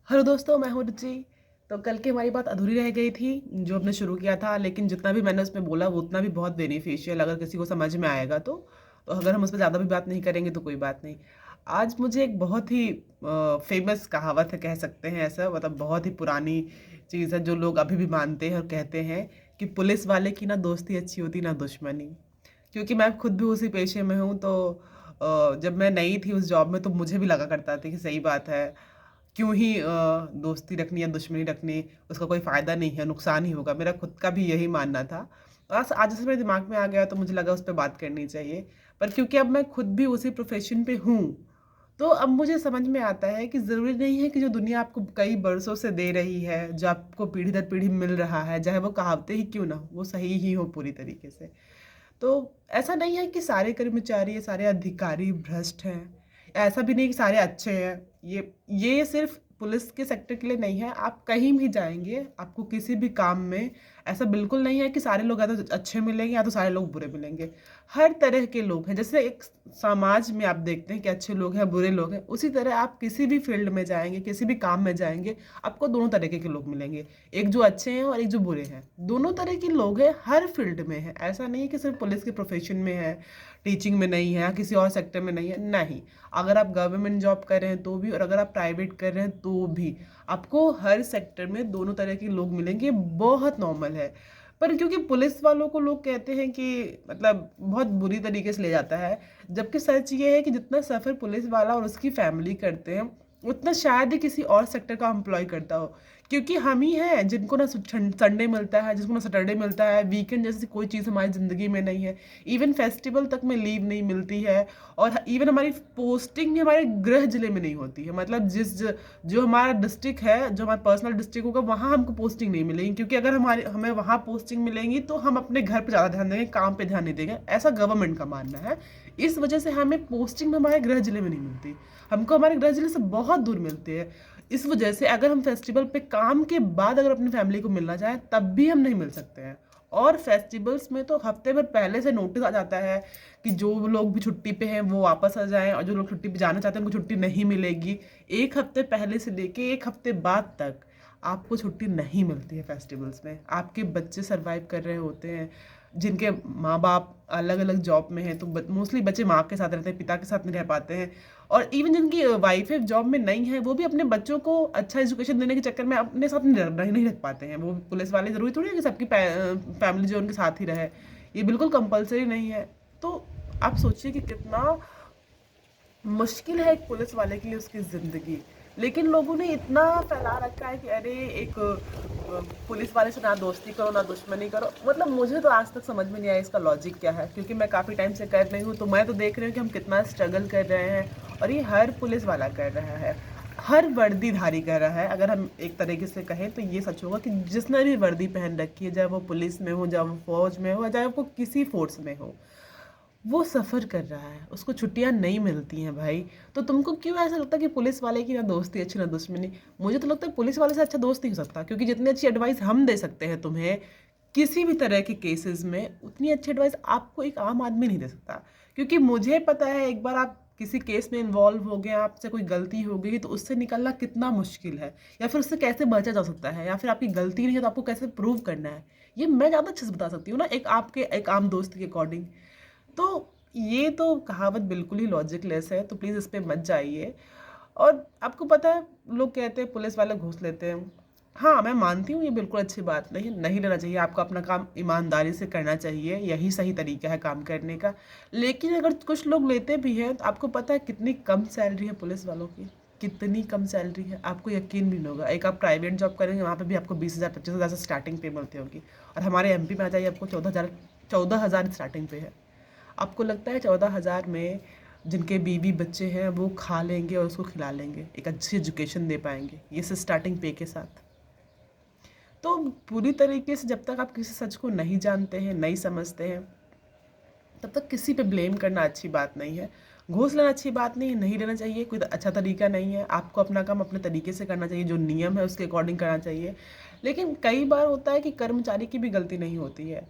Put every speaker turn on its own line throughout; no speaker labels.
Hello दोस्तों, मैं हूँ रुचि। तो कल की हमारी बात अधूरी रह गई थी जो हमने शुरू किया था, लेकिन जितना भी मैंने उसमें बोला वो उतना भी बहुत बेनिफिशियल अगर किसी को समझ में आएगा तो अगर हम उस पर ज़्यादा भी बात नहीं करेंगे तो कोई बात नहीं। आज मुझे एक बहुत ही फेमस कहावत है, कह सकते हैं ऐसा, मतलब बहुत ही पुरानी चीज़ है जो लोग अभी भी मानते हैं और कहते हैं कि पुलिस वाले की ना दोस्ती अच्छी होती ना दुश्मनी। क्योंकि मैं खुद भी उसी पेशे में हूँ, तो जब मैं नई थी उस जॉब में तो मुझे भी लगा करता था कि सही बात है, क्यों ही दोस्ती रखनी या दुश्मनी रखनी, उसका कोई फ़ायदा नहीं है, नुकसान ही होगा। मेरा खुद का भी यही मानना था। बस आज जैसे मेरे दिमाग में आ गया तो मुझे लगा उस पे बात करनी चाहिए। पर क्योंकि अब मैं खुद भी उसी प्रोफ़ेशन पे हूँ, तो अब मुझे समझ में आता है कि ज़रूरी नहीं है कि जो दुनिया आपको कई बरसों से दे रही है, जो आपको पीढ़ी दर पीढ़ी मिल रहा है, चाहे वो कहावतें ही क्यों ना हो, वो सही ही हो पूरी तरीके से। तो ऐसा नहीं है कि सारे कर्मचारी या सारे अधिकारी भ्रष्ट हैं। ऐसा भी नहीं कि सारे अच्छे हैं। ये सिर्फ़ पुलिस के सेक्टर के लिए नहीं है। आप कहीं भी जाएँगे, आपको किसी भी काम में ऐसा बिल्कुल नहीं है कि सारे लोग या तो अच्छे मिलेंगे या तो सारे लोग बुरे मिलेंगे। हर तरह के लोग हैं। जैसे एक समाज में आप देखते हैं कि अच्छे लोग हैं, बुरे लोग हैं, उसी तरह आप किसी भी फ़ील्ड में जाएँगे, किसी भी काम में जाएँगे, आपको दोनों तरीके के लोग मिलेंगे। एक जो अच्छे हैं और एक जो बुरे हैं। दोनों तरह के लोग हैं, हर फील्ड में हैं। ऐसा नहीं है कि सिर्फ पुलिस के प्रोफेशन में है, टीचिंग में नहीं है या किसी और सेक्टर में नहीं है, नहीं। अगर आप गवर्नमेंट जॉब कर रहे हैं तो भी, और अगर आप प्राइवेट कर रहे हैं तो भी, आपको हर सेक्टर में दोनों तरह के लोग मिलेंगे, बहुत नॉर्मल है। पर क्योंकि पुलिस वालों को लोग कहते हैं कि मतलब बहुत बुरी तरीके से ले जाता है, जबकि सच ये है कि जितना सफ़र पुलिस वाला और उसकी फैमिली करते हैं, उतना शायद ही किसी और सेक्टर का एम्प्लॉय करता हो। क्योंकि हम ही हैं जिनको ना संडे मिलता है, जिसको ना सैटरडे मिलता है, वीकेंड जैसी कोई चीज़ हमारी ज़िंदगी में नहीं है। इवन फेस्टिवल तक में लीव नहीं मिलती है, और इवन हमारी पोस्टिंग भी हमारे गृह ज़िले में नहीं होती है। मतलब जो हमारा डिस्ट्रिक्ट है, जो हमारा पर्सनल डिस्ट्रिक्ट होगा, वहाँ हमको पोस्टिंग नहीं मिलेगी, क्योंकि अगर हमें वहाँ पोस्टिंग मिलेंगी तो हम अपने घर पे ज़्यादा ध्यान देंगे, काम पे ध्यान नहीं देंगे। ऐसा गवर्नमेंट का मानना है। इस वजह से हमें पोस्टिंग हमारे गृह ज़िले में नहीं मिलती, हमको हमारे गृह ज़िले से बहुत दूर मिलती है। इस वजह से अगर हम फेस्टिवल पे काम के बाद अगर अपनी फैमिली को मिलना चाहें तब भी हम नहीं मिल सकते हैं। और फेस्टिवल्स में तो हफ्ते भर पहले से नोटिस आ जाता है कि जो लोग भी छुट्टी पे हैं वो वापस आ जाएं, और जो लोग छुट्टी पे जाना चाहते हैं उनको छुट्टी नहीं मिलेगी। एक हफ्ते पहले से लेके एक हफ्ते बाद तक आपको छुट्टी नहीं मिलती है फेस्टिवल्स में। आपके बच्चे सर्वाइव कर रहे होते हैं, जिनके माँ बाप अलग अलग जॉब में हैं, तो मोस्टली बच्चे माँ के साथ रहते हैं, पिता के साथ नहीं रह पाते हैं। और इवन जिनकी वाइफ़ें जॉब में नहीं है, वो भी अपने बच्चों को अच्छा एजुकेशन देने के चक्कर में अपने साथ नहीं रख पाते हैं। वो पुलिस वाले ज़रूरी थोड़ी है कि सबकी फैमिली जो उनके साथ ही रहे। ये बिल्कुल कंपल्सरी नहीं है। तो आप सोचिए कि कितना मुश्किल है एक पुलिस वाले के लिए उसकी ज़िंदगी। लेकिन लोगों ने इतना फैला रखा है कि अरे एक पुलिस वाले से ना दोस्ती करो ना दुश्मनी करो। मतलब मुझे तो आज तक समझ में नहीं आया इसका लॉजिक क्या है, क्योंकि मैं काफ़ी टाइम से कर रही हूँ, तो मैं तो देख रही हूँ कि हम कितना स्ट्रगल कर रहे हैं, और ये हर पुलिस वाला कर रहा है, हर वर्दीधारी कर रहा है। अगर हम एक तरीके से कहें तो ये सच होगा कि जिसने भी वर्दी पहन रखी है, चाहे वो पुलिस में हो, चाहे वो फौज में हो, चाहे वो किसी फोर्स में हो, वो सफ़र कर रहा है, उसको छुट्टियाँ नहीं मिलती हैं भाई। तो तुमको क्यों ऐसा लगता है कि पुलिस वाले की ना दोस्ती अच्छी ना दुश्मनी? मुझे तो लगता है पुलिस वाले से अच्छा दोस्त नहीं हो सकता, क्योंकि जितनी अच्छी एडवाइस हम दे सकते हैं तुम्हें किसी भी तरह के केसेस में, उतनी अच्छी एडवाइस आपको एक आम आदमी नहीं दे सकता। क्योंकि मुझे पता है, एक बार आप किसी केस में इन्वॉल्व हो गए, आपसे कोई गलती हो गई, तो उससे निकलना कितना मुश्किल है, या फिर उससे कैसे बचा जा सकता है, या फिर आपकी गलती नहीं है तो आपको कैसे प्रूव करना है, ये मैं ज़्यादा अच्छे से बता सकती हूँ ना एक आम दोस्त के अकॉर्डिंग। तो ये तो कहावत बिल्कुल ही लॉजिकलेस है, तो प्लीज़ इस पे मत जाइए। और आपको पता है, लोग कहते हैं पुलिस वाले घूस लेते हैं। हाँ, मैं मानती हूँ ये बिल्कुल अच्छी बात नहीं, नहीं लेना चाहिए। आपको अपना काम ईमानदारी से करना चाहिए, यही सही तरीका है काम करने का। लेकिन अगर कुछ लोग लेते भी हैं, तो आपको पता है कितनी कम सैलरी है पुलिस वालों की? कितनी कम सैलरी है, आपको यकीन भी नहीं होगा। एक आप प्राइवेट जॉब करेंगे, वहाँ पे भी आपको 20,000 25,000 से स्टार्टिंग पे मिलती होगी, और हमारे एमपी में आ जाइए, आपको 14,000 स्टार्टिंग पे है। आपको लगता है 14,000 में जिनके बीवी बच्चे हैं वो खा लेंगे और उसको खिला लेंगे, एक अच्छी एजुकेशन दे पाएंगे ये से स्टार्टिंग पे के साथ? तो पूरी तरीके से जब तक आप किसी सच को नहीं जानते हैं, नहीं समझते हैं, तब तक किसी पे ब्लेम करना अच्छी बात नहीं है। घूस लेना अच्छी बात नहीं है, नहीं लेना चाहिए, कोई अच्छा तरीका नहीं है। आपको अपना काम अपने तरीके से करना चाहिए, जो नियम है उसके अकॉर्डिंग करना चाहिए। लेकिन कई बार होता है कि कर्मचारी की भी गलती नहीं होती है।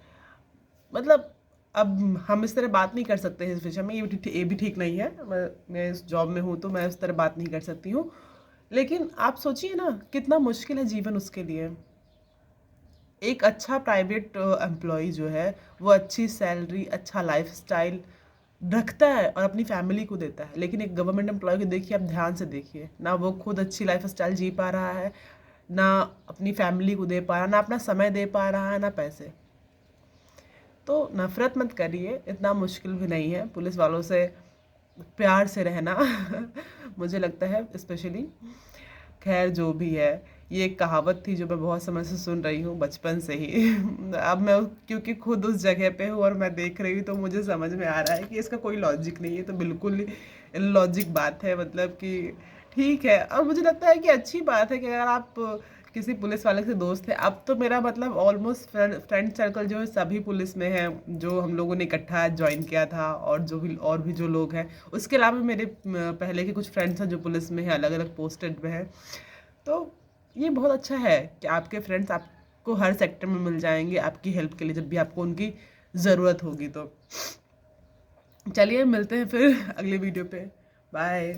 मतलब अब हम इस तरह बात नहीं कर सकते हैं इस विषय में, ये भी ठीक नहीं है। मैं इस जॉब में हूँ तो मैं इस तरह बात नहीं कर सकती हूँ। लेकिन आप सोचिए ना कितना मुश्किल है जीवन उसके लिए। एक अच्छा प्राइवेट एम्प्लॉय जो है वो अच्छी सैलरी, अच्छा लाइफस्टाइल रखता है और अपनी फैमिली को देता है, लेकिन एक गवर्नमेंट एम्प्लॉय को देखिए, आप ध्यान से देखिए, ना वो खुद अच्छी लाइफस्टाइल जी पा रहा है, ना अपनी फैमिली को दे पा रहा, ना अपना समय दे पा रहा है, ना पैसे। तो नफरत मत करिए, इतना मुश्किल भी नहीं है पुलिस वालों से प्यार से रहना। मुझे लगता है स्पेशली। खैर जो भी है, ये एक कहावत थी जो मैं बहुत समय से सुन रही हूँ, बचपन से ही। अब मैं क्योंकि खुद उस जगह पे हूँ और मैं देख रही हूँ, तो मुझे समझ में आ रहा है कि इसका कोई लॉजिक नहीं है, तो बिल्कुल लॉजिक बात है, मतलब कि ठीक है। और मुझे लगता है कि अच्छी बात है कि अगर आप किसी पुलिस वाले से दोस्त है। अब तो मेरा मतलब ऑलमोस्ट फ्रेंड सर्कल जो है सभी पुलिस में है, जो हम लोगों ने इकट्ठा ज्वाइन किया था, और भी जो लोग हैं, उसके अलावा मेरे पहले के कुछ फ्रेंड्स हैं जो पुलिस में हैं, अलग अलग पोस्टेड में हैं। तो ये बहुत अच्छा है कि आपके फ्रेंड्स आपको हर सेक्टर में मिल जाएंगे आपकी हेल्प के लिए, जब भी आपको उनकी ज़रूरत होगी। तो चलिए मिलते हैं फिर अगले वीडियो पे। बाय।